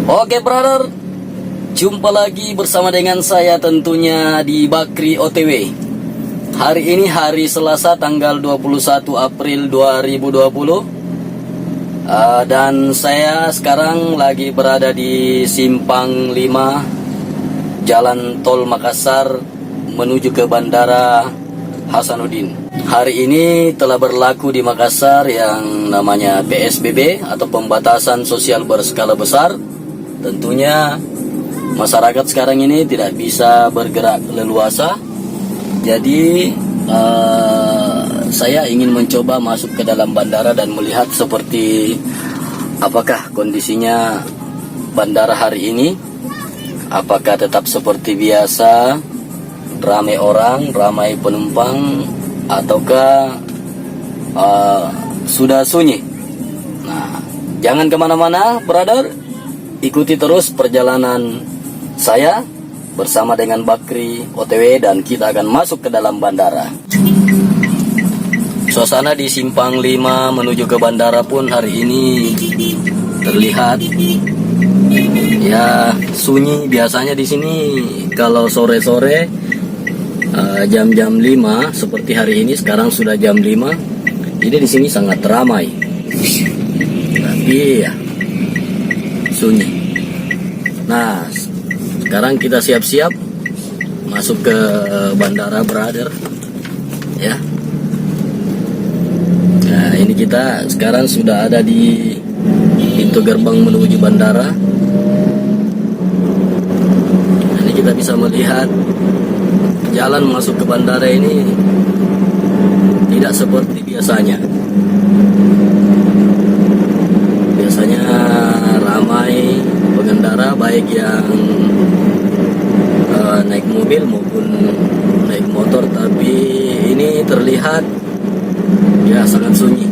Oke brother, jumpa lagi bersama dengan saya tentunya di Bakri OTW. Hari ini hari Selasa tanggal 21 April 2020. Dan saya sekarang lagi berada di Simpang 5 Jalan Tol Makassar menuju ke Bandara Hasanuddin. Hari ini telah berlaku di Makassar yang namanya PSBB atau pembatasan sosial berskala besar. Tentunya masyarakat sekarang ini tidak bisa bergerak leluasa. Jadi saya ingin mencoba masuk ke dalam bandara dan melihat seperti apakah kondisinya bandara hari ini. Apakah tetap seperti biasa, ramai orang, ramai penumpang, ataukah sudah sunyi. Nah, jangan kemana-mana brother, ikuti terus perjalanan saya bersama dengan Bakri OTW dan kita akan masuk ke dalam bandara. Suasana di Simpang 5 menuju ke bandara pun hari ini terlihat ya sunyi. Biasanya di sini kalau sore-sore jam-jam 5 seperti hari ini, sekarang sudah jam 5. Jadi di sini sangat ramai. Tapi ya sunyi. Nah, sekarang kita siap-siap masuk ke bandara brother. Ya. Nah, ini kita sekarang sudah ada di pintu gerbang menuju bandara. Ini kita bisa melihat jalan masuk ke bandara ini tidak seperti biasanya. Biasanya ramai pengendara, baik yang naik mobil maupun naik motor, tapi ini terlihat ya sangat sunyi.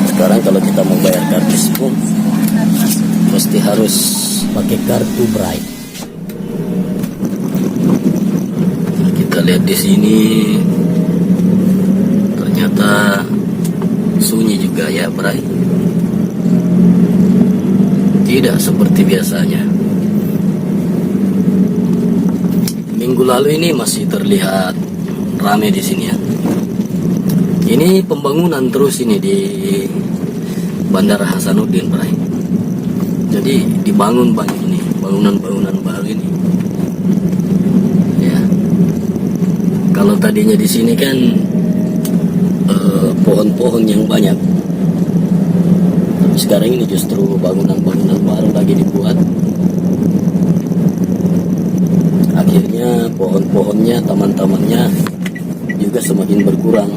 Sekarang kalau kita mau bayar kartis pun mesti harus pakai kartu Bright. Nah, kita lihat di sini ternyata sunyi juga ya Bright. Tidak seperti biasanya. Minggu lalu ini masih terlihat ramai di sini ya. Ini pembangunan terus ini di Bandara Hasanuddin, Bray. Jadi dibangun banyak ini, bangunan-bangunan baru ini. Ya. Kalau tadinya di sini kan pohon-pohon yang banyak. Tapi sekarang ini justru bangunan-bangunan baru lagi dibuat. Akhirnya pohon-pohonnya, taman-tamannya juga semakin berkurang.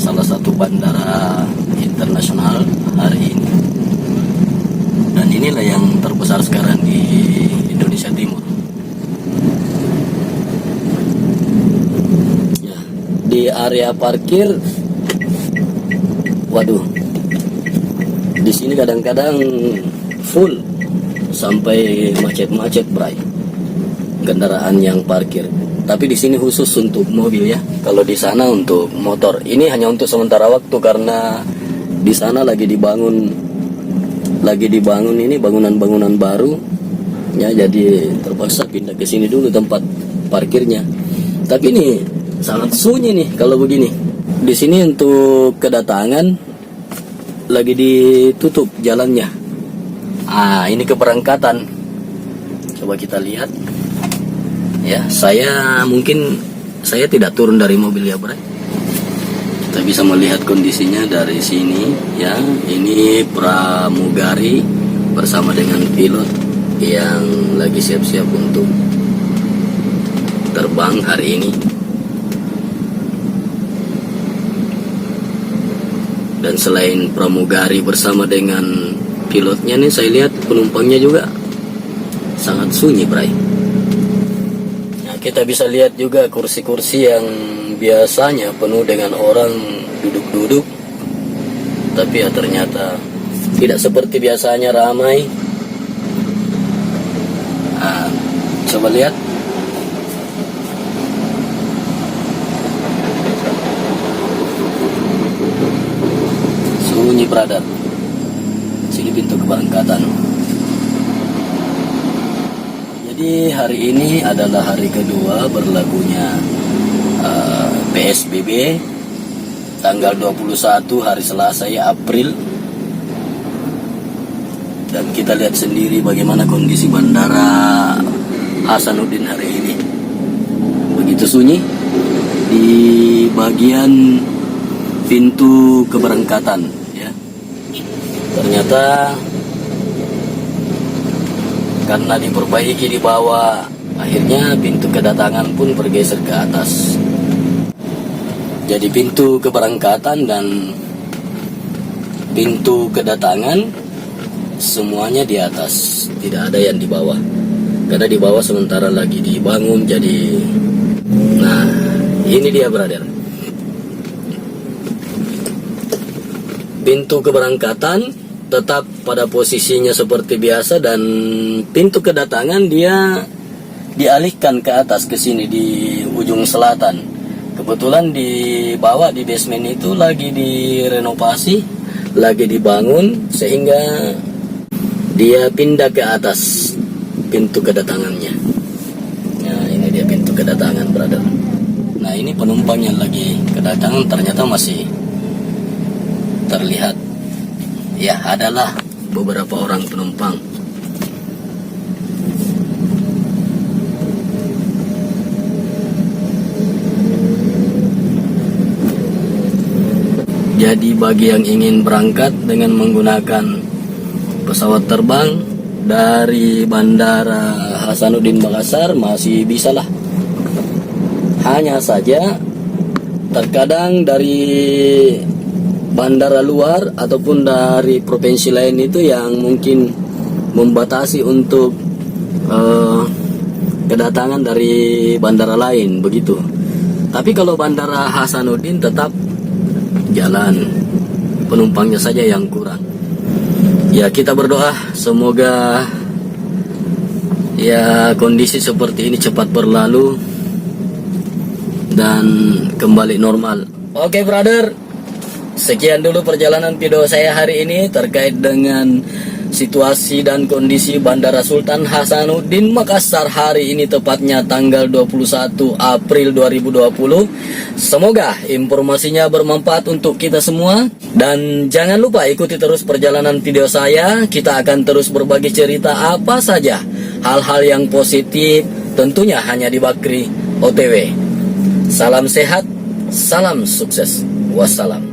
Salah satu bandara internasional hari ini, dan inilah yang terbesar sekarang di Indonesia Timur. Ya, di area parkir, waduh, di sini kadang-kadang full sampai macet-macet, Bray, kendaraan yang parkir. Tapi di sini khusus untuk mobil ya. Kalau di sana untuk motor. Ini hanya untuk sementara waktu karena di sana lagi dibangun ini bangunan-bangunan baru. Ya, jadi terpaksa pindah ke sini dulu tempat parkirnya. Tapi ini sangat sunyi nih kalau begini. Di sini untuk kedatangan lagi ditutup jalannya. Ini keberangkatan. Coba kita lihat. Ya, saya tidak turun dari mobil ya, Bray. Kita bisa melihat kondisinya dari sini ya. Ini pramugari bersama dengan pilot yang lagi siap-siap untuk terbang hari ini. Dan selain pramugari bersama dengan pilotnya nih, saya lihat penumpangnya juga sangat sunyi, Bray. Nah, kita bisa lihat juga kursi-kursi yang biasanya penuh dengan orang duduk-duduk, tapi ya ternyata tidak seperti biasanya ramai. Nah, coba lihat. Sunyi, brother. Sini pintu keberangkatan. Jadi hari ini adalah hari kedua berlakunya PSBB tanggal 21 hari Selasa ya, April. Dan kita lihat sendiri bagaimana kondisi Bandara Hasanuddin hari ini. Begitu sunyi di bagian pintu keberangkatan ya. Ternyata karena diperbaiki di bawah, akhirnya pintu kedatangan pun bergeser ke atas. Jadi pintu keberangkatan dan pintu kedatangan semuanya di atas, tidak ada yang di bawah. Karena di bawah sementara lagi dibangun, jadi nah ini dia, brother. Pintu keberangkatan tetap pada posisinya seperti biasa, dan pintu kedatangan dia dialihkan ke atas ke sini di ujung selatan. Kebetulan di bawah di basement itu lagi direnovasi, lagi dibangun, sehingga dia pindah ke atas pintu kedatangannya. Nah, ini dia pintu kedatangan, brother. Nah, ini penumpang yang lagi kedatangan ternyata masih terlihat. Ya, adalah beberapa orang penumpang. Jadi bagi yang ingin berangkat dengan menggunakan pesawat terbang dari Bandara Hasanuddin Makassar masih bisa lah. Hanya saja terkadang dari bandara luar ataupun dari provinsi lain itu yang mungkin membatasi untuk kedatangan dari bandara lain begitu. Tapi kalau Bandara Hasanuddin tetap jalan, penumpangnya saja yang kurang. Ya, kita berdoa semoga ya kondisi seperti ini cepat berlalu dan kembali normal. Oke, brother. Sekian dulu perjalanan video saya hari ini terkait dengan situasi dan kondisi Bandara Sultan Hasanuddin Makassar hari ini, tepatnya tanggal 21 April 2020. Semoga informasinya bermanfaat untuk kita semua, dan jangan lupa ikuti terus perjalanan video saya. Kita akan terus berbagi cerita apa saja, hal-hal yang positif, tentunya hanya di Bakri OTW. Salam sehat, salam sukses, wassalam.